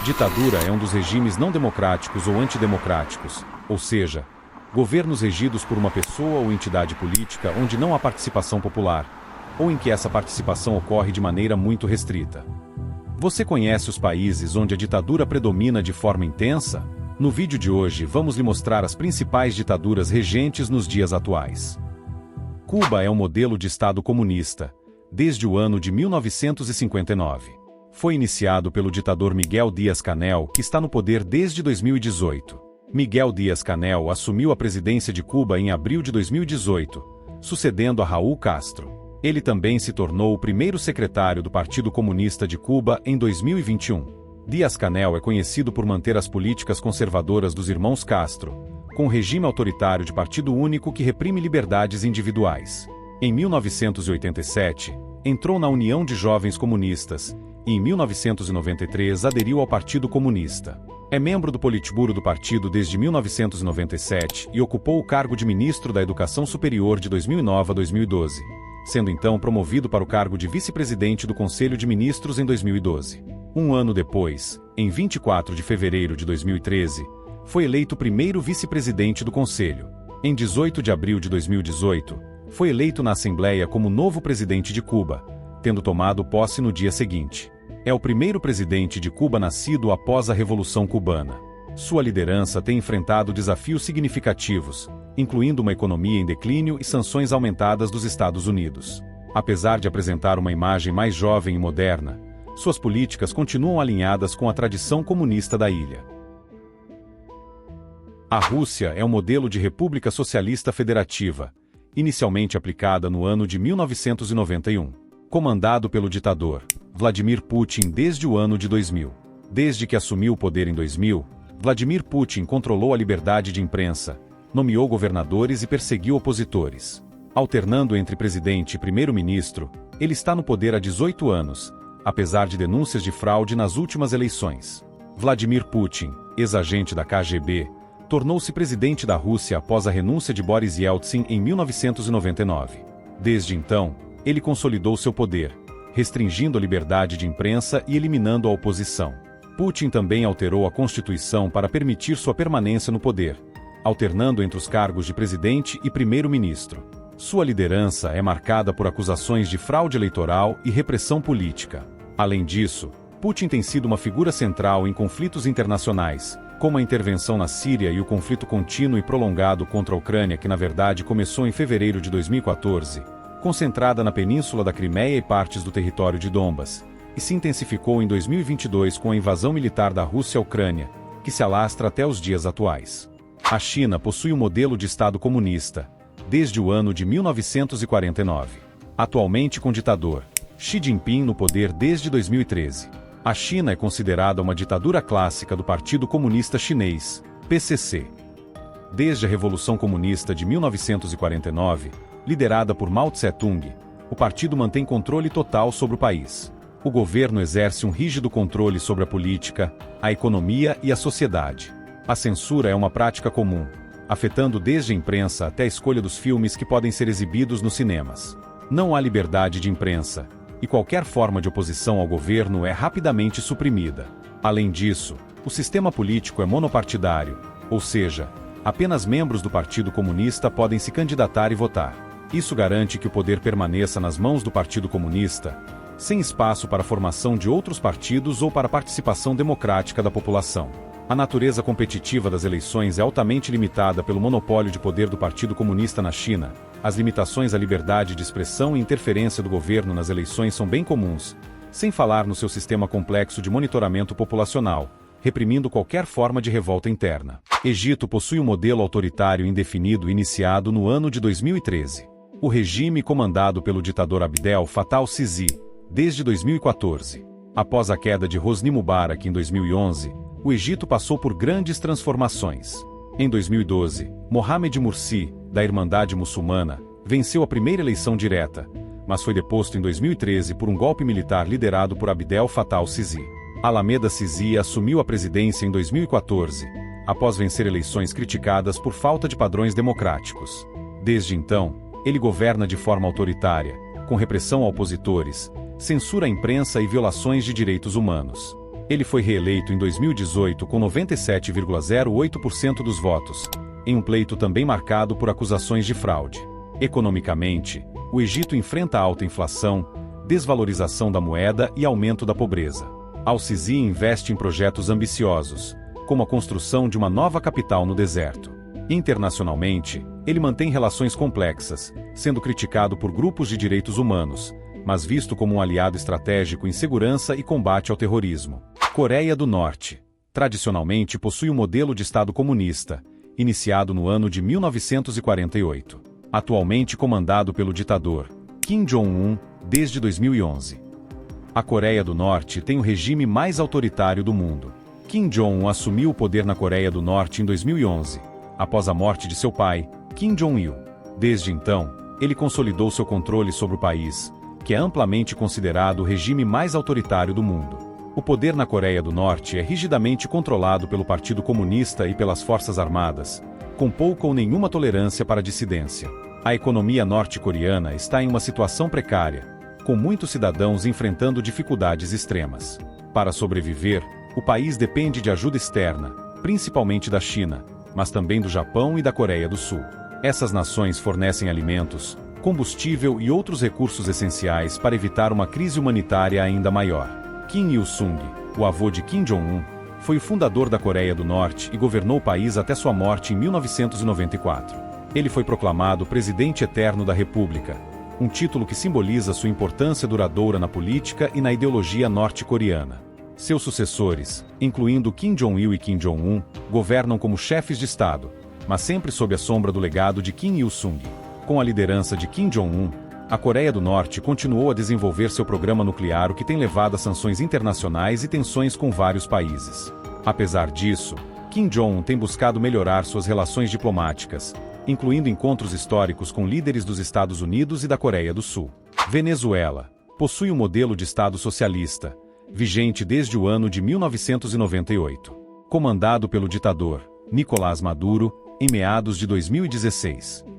Ditadura é um dos regimes não democráticos ou antidemocráticos, ou seja, governos regidos por uma pessoa ou entidade política onde não há participação popular, ou em que essa participação ocorre de maneira muito restrita. Você conhece os países onde a ditadura predomina de forma intensa? No vídeo de hoje vamos lhe mostrar as principais ditaduras regentes nos dias atuais. Cuba é um modelo de Estado comunista, desde o ano de 1959. Foi iniciado pelo ditador Miguel Díaz-Canel, que está no poder desde 2018. Miguel Díaz-Canel assumiu a presidência de Cuba em abril de 2018, sucedendo a Raúl Castro. Ele também se tornou o primeiro secretário do Partido Comunista de Cuba em 2021. Díaz-Canel é conhecido por manter as políticas conservadoras dos irmãos Castro, com um regime autoritário de partido único que reprime liberdades individuais. Em 1987, entrou na União de Jovens Comunistas e em 1993 aderiu ao Partido Comunista. É membro do Politburo do partido desde 1997 e ocupou o cargo de ministro da Educação Superior de 2009 a 2012. Sendo então promovido para o cargo de vice-presidente do Conselho de Ministros em 2012. Um ano depois, em 24 de fevereiro de 2013, foi eleito o primeiro vice-presidente do Conselho. Em 18 de abril de 2018, foi eleito na Assembleia como novo presidente de Cuba, tendo tomado posse no dia seguinte. É o primeiro presidente de Cuba nascido após a Revolução Cubana. Sua liderança tem enfrentado desafios significativos, incluindo uma economia em declínio e sanções aumentadas dos Estados Unidos. Apesar de apresentar uma imagem mais jovem e moderna, suas políticas continuam alinhadas com a tradição comunista da ilha. A Rússia é um modelo de república socialista federativa, inicialmente aplicada no ano de 1991, comandado pelo ditador Vladimir Putin desde o ano de 2000. Desde que assumiu o poder em 2000, Vladimir Putin controlou a liberdade de imprensa, nomeou governadores e perseguiu opositores. Alternando entre presidente e primeiro-ministro, ele está no poder há 18 anos, apesar de denúncias de fraude nas últimas eleições. Vladimir Putin, ex-agente da KGB, tornou-se presidente da Rússia após a renúncia de Boris Yeltsin em 1999. Desde então, ele consolidou seu poder, restringindo a liberdade de imprensa e eliminando a oposição. Putin também alterou a Constituição para permitir sua permanência no poder, alternando entre os cargos de presidente e primeiro-ministro. Sua liderança é marcada por acusações de fraude eleitoral e repressão política. Além disso, Putin tem sido uma figura central em conflitos internacionais, como a intervenção na Síria e o conflito contínuo e prolongado contra a Ucrânia que na verdade começou em fevereiro de 2014, concentrada na península da Crimeia e partes do território de Donbas, e se intensificou em 2022 com a invasão militar da Rússia à Ucrânia, que se alastra até os dias atuais. A China possui um modelo de Estado comunista, desde o ano de 1949. Atualmente com ditador Xi Jinping no poder desde 2013. A China é considerada uma ditadura clássica do Partido Comunista Chinês, PCC. Desde a Revolução Comunista de 1949, liderada por Mao Tse-tung, o partido mantém controle total sobre o país. O governo exerce um rígido controle sobre a política, a economia e a sociedade. A censura é uma prática comum, afetando desde a imprensa até a escolha dos filmes que podem ser exibidos nos cinemas. Não há liberdade de imprensa, e qualquer forma de oposição ao governo é rapidamente suprimida. Além disso, o sistema político é monopartidário, ou seja, apenas membros do Partido Comunista podem se candidatar e votar. Isso garante que o poder permaneça nas mãos do Partido Comunista, sem espaço para a formação de outros partidos ou para a participação democrática da população. A natureza competitiva das eleições é altamente limitada pelo monopólio de poder do Partido Comunista na China. As limitações à liberdade de expressão e interferência do governo nas eleições são bem comuns, sem falar no seu sistema complexo de monitoramento populacional, reprimindo qualquer forma de revolta interna. Egito possui um modelo autoritário indefinido iniciado no ano de 2013. O regime comandado pelo ditador Abdel Fattah al-Sisi, desde 2014. Após a queda de Hosni Mubarak em 2011, o Egito passou por grandes transformações. Em 2012, Mohamed Mursi, da Irmandade Muçulmana, venceu a primeira eleição direta, mas foi deposto em 2013 por um golpe militar liderado por Abdel Fattah al-Sisi. Alameda Sisi assumiu a presidência em 2014, após vencer eleições criticadas por falta de padrões democráticos. Desde então, ele governa de forma autoritária, com repressão a opositores, censura à imprensa e violações de direitos humanos. Ele foi reeleito em 2018 com 97,08% dos votos, em um pleito também marcado por acusações de fraude. Economicamente, o Egito enfrenta alta inflação, desvalorização da moeda e aumento da pobreza. Al-Sisi investe em projetos ambiciosos, como a construção de uma nova capital no deserto. Internacionalmente, ele mantém relações complexas, sendo criticado por grupos de direitos humanos, mas visto como um aliado estratégico em segurança e combate ao terrorismo. Coreia do Norte. Tradicionalmente possui um modelo de Estado comunista, iniciado no ano de 1948. Atualmente comandado pelo ditador Kim Jong-un desde 2011. A Coreia do Norte tem o regime mais autoritário do mundo. Kim Jong-un assumiu o poder na Coreia do Norte em 2011, após a morte de seu pai, Kim Jong-il. Desde então, ele consolidou seu controle sobre o país, que é amplamente considerado o regime mais autoritário do mundo. O poder na Coreia do Norte é rigidamente controlado pelo Partido Comunista e pelas Forças Armadas, com pouca ou nenhuma tolerância para a dissidência. A economia norte-coreana está em uma situação precária, com muitos cidadãos enfrentando dificuldades extremas. Para sobreviver, o país depende de ajuda externa, principalmente da China, mas também do Japão e da Coreia do Sul. Essas nações fornecem alimentos, combustível e outros recursos essenciais para evitar uma crise humanitária ainda maior. Kim Il-sung, o avô de Kim Jong-un, foi o fundador da Coreia do Norte e governou o país até sua morte em 1994. Ele foi proclamado presidente eterno da República, um título que simboliza sua importância duradoura na política e na ideologia norte-coreana. Seus sucessores, incluindo Kim Jong-il e Kim Jong-un, governam como chefes de Estado, mas sempre sob a sombra do legado de Kim Il-sung. Com a liderança de Kim Jong-un, a Coreia do Norte continuou a desenvolver seu programa nuclear, o que tem levado a sanções internacionais e tensões com vários países. Apesar disso, Kim Jong-un tem buscado melhorar suas relações diplomáticas, incluindo encontros históricos com líderes dos Estados Unidos e da Coreia do Sul. Venezuela possui um modelo de Estado socialista, vigente desde o ano de 1998. Comandado pelo ditador Nicolás Maduro, em meados de 2016.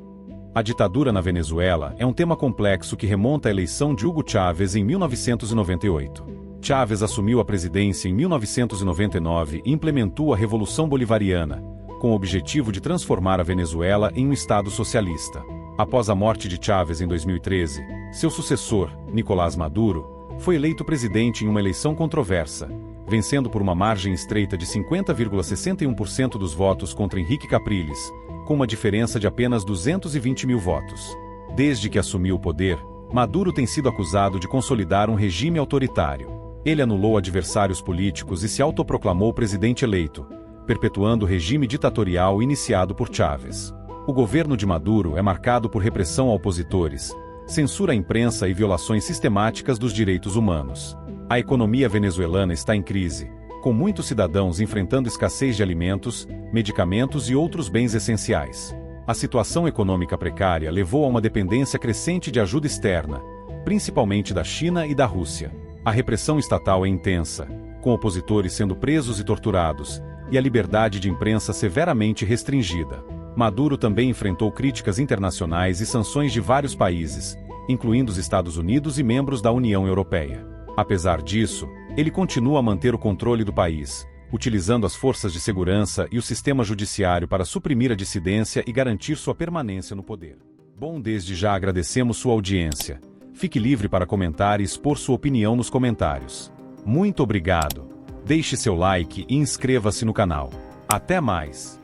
A ditadura na Venezuela é um tema complexo que remonta à eleição de Hugo Chávez em 1998. Chávez assumiu a presidência em 1999 e implementou a Revolução Bolivariana, com o objetivo de transformar a Venezuela em um Estado socialista. Após a morte de Chávez em 2013, seu sucessor, Nicolás Maduro, foi eleito presidente em uma eleição controversa, vencendo por uma margem estreita de 50,61% dos votos contra Henrique Capriles, com uma diferença de apenas 220 mil votos. Desde que assumiu o poder, Maduro tem sido acusado de consolidar um regime autoritário. Ele anulou adversários políticos e se autoproclamou presidente eleito, perpetuando o regime ditatorial iniciado por Chávez. O governo de Maduro é marcado por repressão a opositores, censura à imprensa e violações sistemáticas dos direitos humanos. A economia venezuelana está em crise, com muitos cidadãos enfrentando escassez de alimentos, medicamentos e outros bens essenciais. A situação econômica precária levou a uma dependência crescente de ajuda externa, principalmente da China e da Rússia. A repressão estatal é intensa, com opositores sendo presos e torturados, e a liberdade de imprensa severamente restringida. Maduro também enfrentou críticas internacionais e sanções de vários países, incluindo os Estados Unidos e membros da União Europeia. Apesar disso, ele continua a manter o controle do país, utilizando as forças de segurança e o sistema judiciário para suprimir a dissidência e garantir sua permanência no poder. Bom, desde já agradecemos sua audiência. Fique livre para comentar e expor sua opinião nos comentários. Muito obrigado. Deixe seu like e inscreva-se no canal. Até mais!